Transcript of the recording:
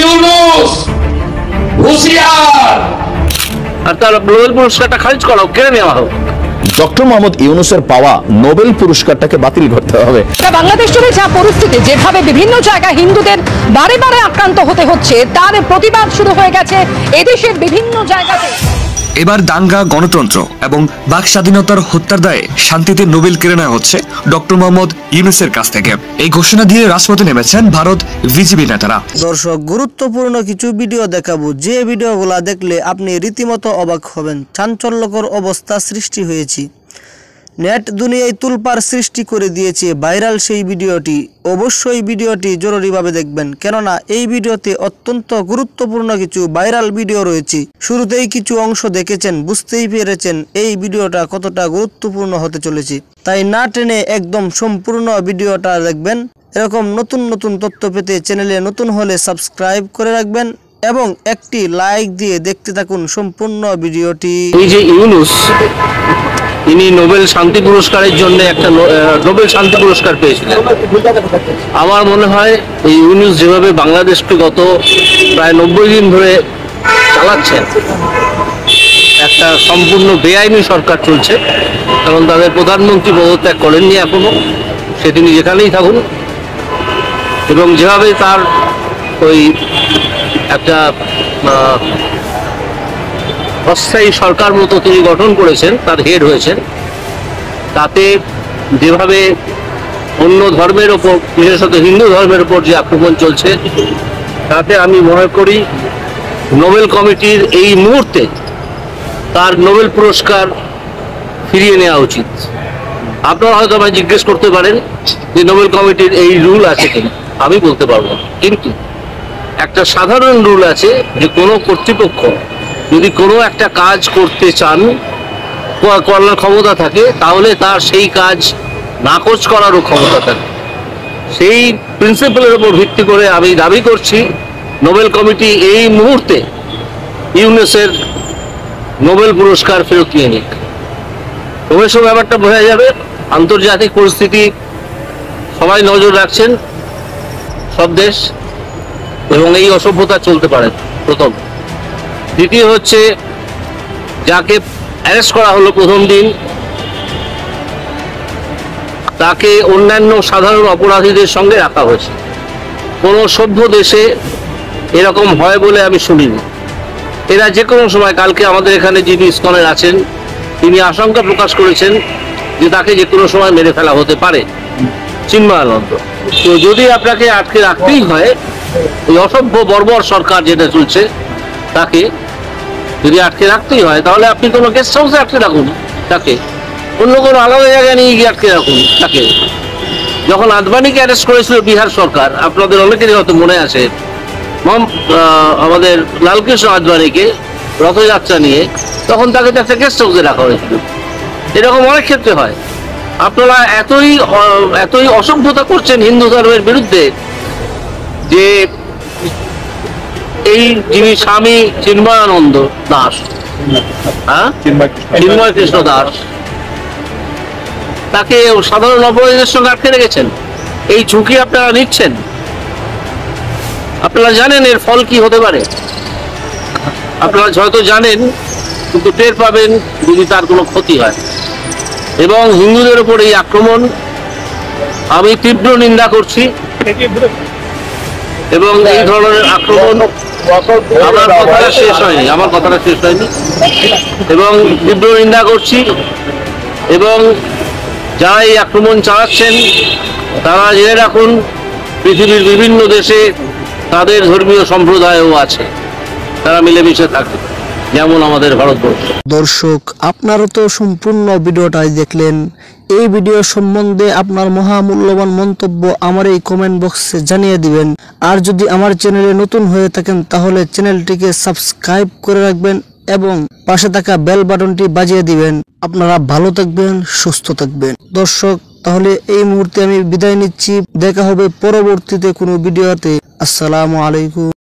ইউনূস হুঁশিয়ার, আর তার নোবেল পুরস্কারটা খারিজ করা হোক, কেড়ে নেওয়া হোক। ডক্টর মোহাম্মদ ইউনূসের পাওয়া নোবেল পুরস্কারটাকে বাতিল করতে হবে। বাংলাদেশ জুড়ে যা পরিস্থিতি, যেভাবে বিভিন্ন জায়গায় হিন্দুদের বারে বারে আক্রান্ত হতে হচ্ছে, তার প্রতিবাদ শুরু হয়ে গেছে এদেশের বিভিন্ন জায়গাতে। এবার দাঙ্গা, গণতন্ত্র এবং বাক স্বাধীনতার হত্যার দায়ে শান্তিতে নোবেল কেড়ে নেওয়া হচ্ছে ডক্টর মোহাম্মদ ইউনূসের কাছ থেকে। এই ঘোষণা দিয়ে রাজপথে নেমেছেন ভারত বিজেপি নেতারা। দর্শক, গুরুত্বপূর্ণ কিছু ভিডিও দেখাবো, যে ভিডিওগুলো দেখলে আপনি রীতিমতো অবাক হবেন। চাঞ্চল্যকর অবস্থা সৃষ্টি হয়েছে, নেট দুনিয়ায় তুলপার সৃষ্টি করে দিয়েছে ভাইরাল সেই ভিডিওটি। অবশ্যই ভিডিওটি জরুরিভাবে দেখবেন, কেননা এই ভিডিওতে অত্যন্ত গুরুত্বপূর্ণ কিছু ভাইরাল ভিডিও রয়েছে। শুরুতেই কিছু অংশ দেখেছেন, বুঝতেই পেরেছেন এই ভিডিওটা কতটা গুরুত্বপূর্ণ হতে চলেছে। তাই না টেনে একদম সম্পূর্ণ ভিডিওটা দেখবেন। এরকম নতুন নতুন তথ্য পেতে চ্যানেলে নতুন হলে সাবস্ক্রাইব করে রাখবেন এবং একটি লাইক দিয়ে দেখতে থাকুন সম্পূর্ণ ভিডিওটি। এই যে ইউনূস, ইনি নোবেল শান্তি পুরস্কারের জন্য একটা নোবেল শান্তি পুরস্কার পেয়েছিলেন। আমার মনে হয় এই ইউনূস যেভাবে বাংলাদেশকে গত প্রায় 90 দিন ধরে চালাচ্ছেন, একটা সম্পূর্ণ বেআইনি সরকার চলছে, কারণ তাদের প্রধানমন্ত্রী পদত্যাগ করেননি এখনো, সে তিনি যেখানেই থাকুন, এবং যেভাবে তার ওই একটা অস্থায়ী সরকার মতো তিনি গঠন করেছেন, তার হেড হয়েছেন, তাতে যেভাবে অন্য ধর্মের ওপর, বিশেষত হিন্দু ধর্মের ওপর যে আক্রমণ চলছে, তাতে আমি মনে করি নোবেল কমিটির এই মুহূর্তে তার নোবেল পুরস্কার ফিরিয়ে নেওয়া উচিত। আপনারা হয়তো আমায় জিজ্ঞেস করতে পারেন যে নোবেল কমিটির এই রুল আছে কিনা, আমি বলতে পারবো না, কিন্তু একটা সাধারণ রুল আছে যে কোনো কর্তৃপক্ষ যদি কোনো একটা কাজ করতে চান, করার ক্ষমতা থাকে, তাহলে তার সেই কাজ নাকচ করারও ক্ষমতা থাকে। সেই প্রিন্সিপালের উপর ভিত্তি করে আমি দাবি করছি নোবেল কমিটি এই মুহূর্তে ইউনূসের নোবেল পুরস্কার ফেরত নিয়ে নিক। ক্রমশ ব্যাপারটা বোঝা যাবে। আন্তর্জাতিক পরিস্থিতি সবাই নজর রাখছেন, সব দেশ, এবং এই অসভ্যতা চলতে পারে প্রথম। দ্বিতীয় হচ্ছে, যাকে অ্যারেস্ট করা হলো প্রথম দিন, তাকে অন্যান্য সাধারণ অপরাধীদের সঙ্গে রাখা হয়েছে। কোনো সভ্য দেশে এরকম হয় বলে আমি শুনিনি। এরা যে কোনো সময়, কালকে আমাদের এখানে যিনি ইসকনের আছেন, তিনি আশঙ্কা প্রকাশ করেছেন যে তাকে যে কোনো সময় মেরে ফেলা হতে পারে, চিন্ময়ানন্দ। তো যদি আপনাকে আটকে রাখতেই হয়, ওই অসভ্য বর্বর সরকার যেটা চলছে, তাকে যদি আটকে রাখতেই হয়, তাহলে আপনি কোনো গেস্ট হাউসে আটকে রাখুন তাকে, অন্য কোনো আলাদা জায়গায় নিয়ে গিয়ে আটকে রাখুন তাকে। যখন আদবানিকে অ্যারেস্ট করেছিল বিহার সরকার, আপনাদের অনেকেরই হয়তো মনে আছে, আমাদের লালকৃষ্ণ আদবানিকে রথযাত্রা নিয়ে, তখন তাকে একটা গেস্ট হাউসে রাখা হয়েছিল। এরকম অনেক ক্ষেত্রে হয়। আপনারা এতই অসভ্যতা করছেন হিন্দু ধর্মের বিরুদ্ধে যে এই যিনি স্বামী চিন্ময়ানন্দ দাস, চিন্ময় কৃষ্ণ দাস, তাকে সাধারণ অপরাধীদের সঙ্গে আটকে রেখেছেন। এই ঝুঁকি আপনারা নিচ্ছেন। আপনারা জানেন এর ফল কি হতে পারে, আপনারা হয়তো জানেন, কিন্তু টের পাবেন যদি তার কোনো ক্ষতি হয়। এবং হিন্দুদের উপর এই আক্রমণ আমি তীব্র নিন্দা করছি, এবং এই ধরনের আক্রমণ, আমার কথাটা শেষ হয়নি, এবং তীব্র নিন্দা করছি। এবং যারা এই আক্রমণ চালাচ্ছেন, তারা জেনে রাখুন পৃথিবীর বিভিন্ন দেশে তাদের ধর্মীয় সম্প্রদায়ও আছে, তারা মিলেমিশে থাকে, যেমন আমাদের ভারতবর্ষ। দর্শক, আপনারা তো সম্পূর্ণ ভিডিওটাই দেখলেন। এই ভিডিও সম্বন্ধে আপনার মহামূল্যবান মন্তব্য আমার এই কমেন্ট বক্সে জানিয়ে দিবেন। আর যদি আমার চ্যানেলে নতুন হয়ে থাকেন, তাহলে চ্যানেলটিকে সাবস্ক্রাইব করে রাখবেন এবং পাশে থাকা বেল বাটনটি বাজিয়ে দিবেন। আপনারা ভালো থাকবেন, সুস্থ থাকবেন। দর্শক, তাহলে এই মুহূর্তে আমি বিদায় নিচ্ছি। দেখা হবে পরবর্তীতে কোনো ভিডিওতে। আসসালামু আলাইকুম।